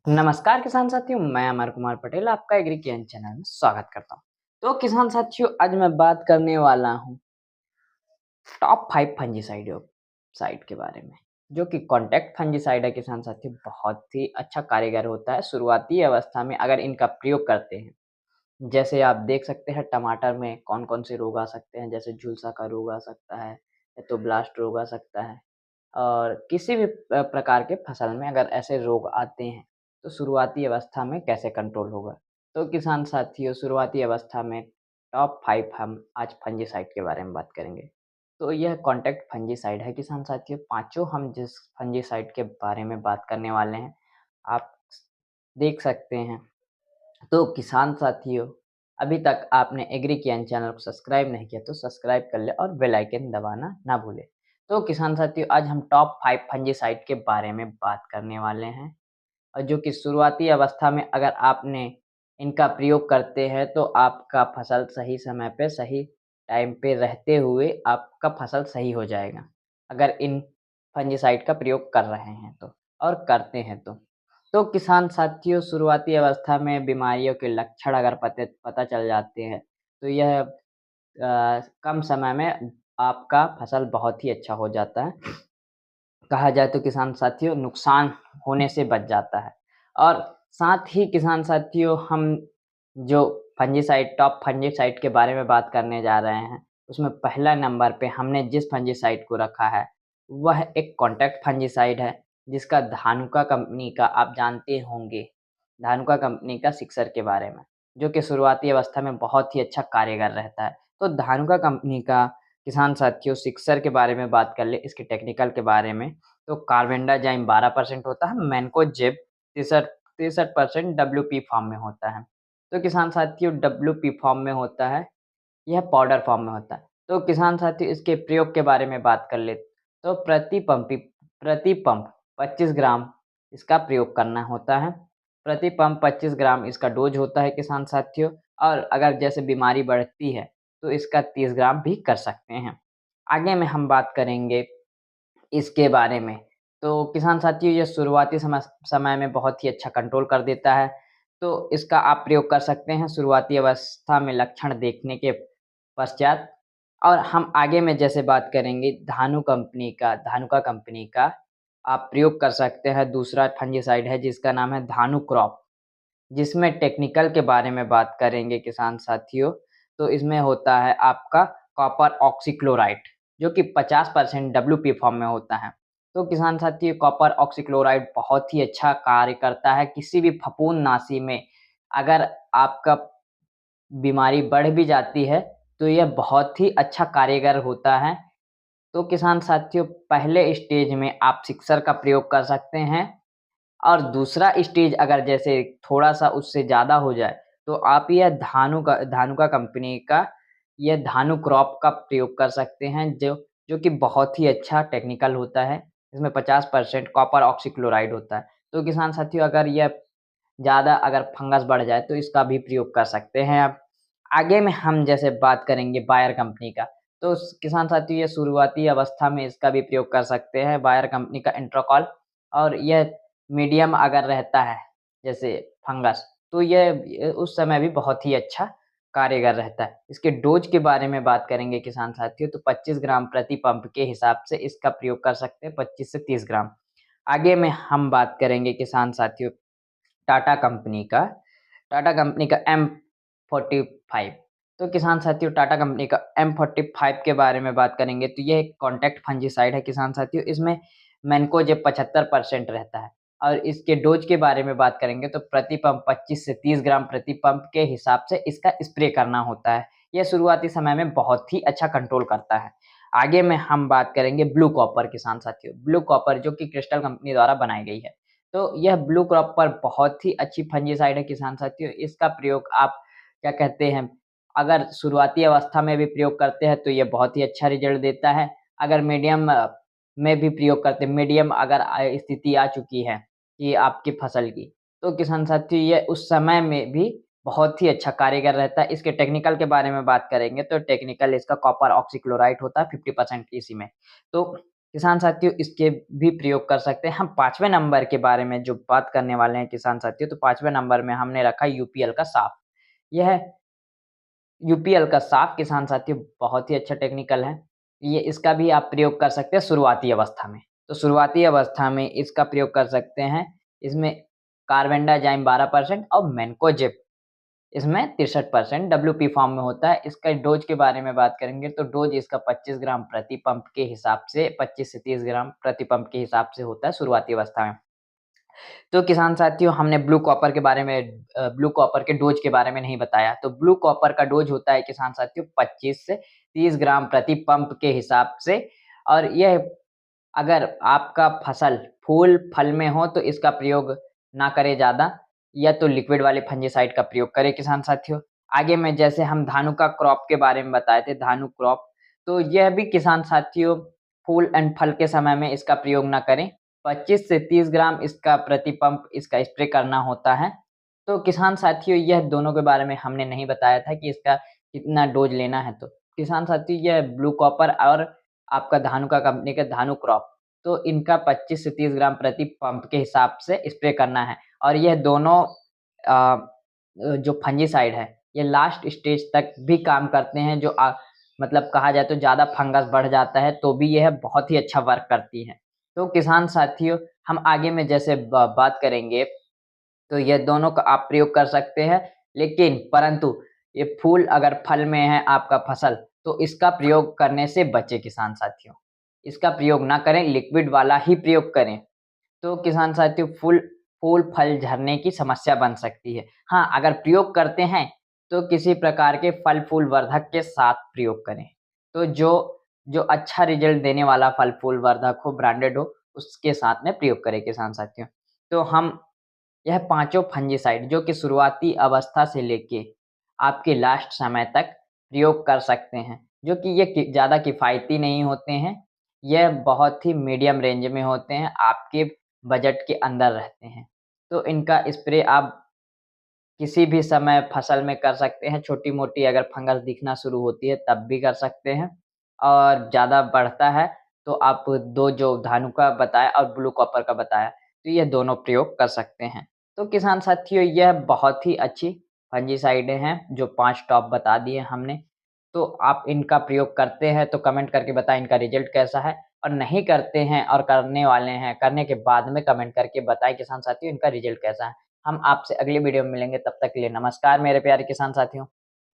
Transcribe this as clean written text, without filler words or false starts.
नमस्कार किसान साथियों, मैं अमर कुमार पटेल आपका एग्री ज्ञान चैनल में स्वागत करता हूँ। तो किसान साथियों, आज मैं बात करने वाला हूँ टॉप 5 फंजीसाइड साइड के बारे में, जो कि कॉन्टैक्ट फंजीसाइड है किसान साथियों। बहुत ही अच्छा कारीगर होता है शुरुआती अवस्था में अगर इनका प्रयोग करते हैं। जैसे आप देख सकते हैं टमाटर में कौन-कौन से रोग आ सकते हैं, जैसे झुलसा का रोग आ सकता है, या तो ब्लास्ट रोग आ सकता है। और किसी भी प्रकार के फसल में अगर ऐसे रोग आते हैं, तो शुरुआती अवस्था में कैसे कंट्रोल होगा? तो किसान साथियों, शुरुआती अवस्था में टॉप 5 हम आज फंजीसाइड के बारे में बात करेंगे। तो यह कॉन्टैक्ट फंजीसाइड है किसान साथियों। पाँचों हम जिस फंजीसाइड के बारे में बात करने वाले हैं, आप देख सकते हैं। तो किसान साथियों, अभी तक आपने एग्री ज्ञान चैनल को सब्सक्राइब नहीं किया तो सब्सक्राइब कर लें और बेल आइकन दबाना ना भूलें। तो किसान साथियों, आज हम टॉप 5 फंजीसाइड के बारे में बात करने वाले हैं, और जो कि शुरुआती अवस्था में अगर आपने इनका प्रयोग करते हैं तो आपका फसल सही समय पे, सही टाइम पे रहते हुए आपका फसल सही हो जाएगा। अगर इन फंजीसाइड का प्रयोग कर रहे हैं तो और करते हैं तो। तो किसान साथियों, शुरुआती अवस्था में बीमारियों के लक्षण अगर पता चल जाते हैं, तो यह कम समय में आपका फसल बहुत ही अच्छा हो जाता है। कहा जाए तो किसान साथियों, नुकसान होने से बच जाता है। और साथ ही किसान साथियों, हम जो फंजीसाइड टॉप फंजीसाइड के बारे में बात करने जा रहे हैं, उसमें पहला नंबर पे हमने जिस फंजीसाइड को रखा है, वह एक कॉन्टैक्ट फंजीसाइड है, जिसका धानुका कंपनी का आप जानते होंगे। धानुका कंपनी का सिक्सर के बारे में, जो कि शुरुआती अवस्था में बहुत ही अच्छा कारगर रहता है। तो धानुका कंपनी का किसान साथियों सिक्सर के बारे में बात कर लें, इसके टेक्निकल के बारे में, तो कार्बेंडाज़ाइम 12% होता है, मैन्कोजेब 63% डब्ल्यूपी फॉर्म में होता है। तो किसान साथियों, डब्ल्यूपी फॉर्म में होता है, यह पाउडर फॉर्म में होता है। तो किसान साथियों, इसके प्रयोग के बारे में बात कर लें, तो प्रति पंप 25 ग्राम इसका प्रयोग करना होता है। प्रति पंप 25 ग्राम इसका डोज़ होता है किसान साथियों। और अगर जैसे बीमारी बढ़ती है, तो इसका 30 ग्राम भी कर सकते हैं। आगे में हम बात करेंगे इसके बारे में। तो किसान साथियों, ये शुरुआती समय में बहुत ही अच्छा कंट्रोल कर देता है। तो इसका आप प्रयोग कर सकते हैं शुरुआती अवस्था में लक्षण देखने के पश्चात। और हम आगे में जैसे बात करेंगे धानुका कंपनी का आप प्रयोग कर सकते हैं। दूसरा फंजीसाइड है जिसका नाम है धानु क्रॉप, जिसमें टेक्निकल के बारे में बात करेंगे किसान साथियों, तो इसमें होता है आपका कॉपर ऑक्सीक्लोराइड, जो कि 50% डब्ल्यूपी फॉर्म में होता है। तो किसान साथियों, कॉपर ऑक्सीक्लोराइड बहुत ही अच्छा कार्य करता है किसी भी फफूंदनाशी में। अगर आपका बीमारी बढ़ भी जाती है, तो यह बहुत ही अच्छा कारीगर होता है। तो किसान साथियों, पहले स्टेज में आप सिक्सर का प्रयोग कर सकते हैं। और दूसरा स्टेज अगर जैसे थोड़ा-सा उससे ज़्यादा हो जाए, तो आप यह धानुका कंपनी का यह धानु क्रॉप का प्रयोग कर सकते हैं, जो कि बहुत ही अच्छा टेक्निकल होता है। इसमें 50% कॉपर ऑक्सीक्लोराइड होता है। तो किसान साथियों, अगर यह ज़्यादा अगर फंगस बढ़ जाए, तो इसका भी प्रयोग कर सकते हैं आप। आगे में हम जैसे बात करेंगे बायर कंपनी का, तो किसान साथियों, ये शुरुआती अवस्था में इसका भी प्रयोग कर सकते हैं, बायर कंपनी का इंट्राकॉल। और यह मीडियम अगर रहता है, जैसे फंगस, तो ये उस समय भी बहुत ही अच्छा कारगर रहता है। इसके डोज़ के बारे में बात करेंगे किसान साथियों, तो 25 ग्राम प्रति पंप के हिसाब से इसका प्रयोग कर सकते हैं, 25 से 30 ग्राम। आगे में हम बात करेंगे किसान साथियों टाटा कंपनी का टाटा कंपनी का M45। तो किसान साथियों, टाटा कंपनी का M45 के बारे में बात करेंगे, तो ये एक कॉन्टैक्ट फंजीसाइड है किसान साथियों। इसमें मैन्कोजेब 75% रहता है। और इसके डोज़ के बारे में बात करेंगे, तो प्रति पंप 25 से 30 ग्राम प्रति पंप के हिसाब से इसका स्प्रे करना होता है। यह शुरुआती समय में बहुत ही अच्छा कंट्रोल करता है। आगे में हम बात करेंगे ब्लू कॉपर किसान साथियों। ब्लू कॉपर जो कि क्रिस्टल कंपनी द्वारा बनाई गई है। तो यह ब्लू क्रॉप पर बहुत ही अच्छी फंजीसाइड है किसान साथियों। इसका प्रयोग आप क्या कहते हैं, अगर शुरुआती अवस्था में भी प्रयोग करते हैं तो ये बहुत ही अच्छा रिज़ल्ट देता है। अगर मीडियम में भी प्रयोग करते हैं, मीडियम अगर स्थिति आ चुकी है कि आपकी फसल की, तो किसान साथियों, ये उस समय में भी बहुत ही अच्छा कारीगर रहता है। इसके टेक्निकल के बारे में बात करेंगे, तो टेक्निकल इसका कॉपर ऑक्सीक्लोराइड होता है 50% इसी में। तो किसान साथियों इसके भी प्रयोग कर सकते हैं। हम 5वें नंबर के बारे में जो बात करने वाले हैं किसान साथियों, तो 5वें नंबर में हमने रखा यूपीएल का साफ। यह यूपीएल का साफ किसान साथियों बहुत ही अच्छा टेक्निकल है। ये इसका भी आप प्रयोग कर सकते हैं शुरुआती अवस्था में। तो शुरुआती अवस्था में इसका प्रयोग कर सकते हैं। इसमें कार्बेंडाज़ाइम 12% और मैन्कोजेब इसमें 63% डब्ल्यूपी फॉर्म में होता है। इसका डोज़ के बारे में बात करेंगे तो डोज़ इसका 25 ग्राम प्रति पंप के हिसाब से 25 से 30 ग्राम प्रति पंप के हिसाब से होता है शुरुआती अवस्था में। तो किसान साथियों हमने ब्लू कॉपर के बारे में ब्लू कॉपर के डोज के बारे में नहीं बताया। तो ब्लू कॉपर का डोज होता है किसान साथियों 25 से 30 ग्राम प्रति पंप के हिसाब से और यह अगर आपका फसल फूल फल में हो तो इसका प्रयोग ना करें ज़्यादा या तो लिक्विड वाले फंजीसाइड का प्रयोग करें किसान साथियों। आगे में जैसे हम धानुका क्रॉप के बारे में बताए थे धानु क्रॉप, तो यह भी किसान साथियों फूल एंड फल के समय में इसका प्रयोग ना करें। 25 से 30 ग्राम इसका प्रति पंप इसका स्प्रे करना होता है। तो किसान साथियों यह दोनों के बारे में हमने नहीं बताया था कि इसका कितना डोज़ लेना है तो। किसान साथियों यह ब्लू कॉपर और आपका धानुका कंपनी का धानु क्रॉप, तो इनका 25 से 30 ग्राम प्रति पंप के हिसाब से स्प्रे करना है और यह दोनों जो फंजीसाइड है, ये लास्ट स्टेज तक भी काम करते हैं जो मतलब कहा जाए तो ज़्यादा फंगस बढ़ जाता है तो भी यह बहुत ही अच्छा वर्क करती है। तो किसान साथियों हम आगे में जैसे बात करेंगे तो ये दोनों का आप प्रयोग कर सकते हैं, लेकिन परंतु ये फूल अगर फल में है आपका फसल, तो इसका प्रयोग करने से बचें किसान साथियों। इसका प्रयोग ना करें, लिक्विड वाला ही प्रयोग करें। तो किसान साथियों फूल फल झरने की समस्या बन सकती है। हाँ, अगर प्रयोग करते हैं, तो किसी प्रकार के फल फूल वर्धक के साथ प्रयोग करें। तो जो जो अच्छा रिज़ल्ट देने वाला फल फूल वर्धक हो, ब्रांडेड हो, उसके साथ में प्रयोग करें किसान साथियों। तो हम यह पाँचों फंजीसाइड जो कि शुरुआती अवस्था से लेके आपके लास्ट समय तक प्रयोग कर सकते हैं, जो कि ये ज़्यादा किफ़ायती नहीं होते हैं। यह बहुत ही मीडियम रेंज में होते हैं, आपके बजट के अंदर रहते हैं। तो इनका स्प्रे आप किसी भी समय फसल में कर सकते हैं, छोटी-मोटी अगर फंगस दिखना शुरू होती है तब भी कर सकते हैं और ज़्यादा बढ़ता है तो आप 2 जो धानुका बताया और ब्लू कॉपर का बताया, तो ये दोनों प्रयोग कर सकते हैं। तो किसान साथियों यह बहुत ही अच्छी फंजीसाइडें हैं, जो 5 टॉप बता दिए हमने। तो आप इनका प्रयोग करते हैं तो कमेंट करके बताएँ इनका रिज़ल्ट कैसा है और नहीं करते हैं और करने वाले हैं, करने के बाद में कमेंट करके बताएँ किसान साथियों इनका रिज़ल्ट कैसा है। हम आपसे अगली वीडियो में मिलेंगे, तब तक के लिए नमस्कार मेरे प्यारे किसान साथियों।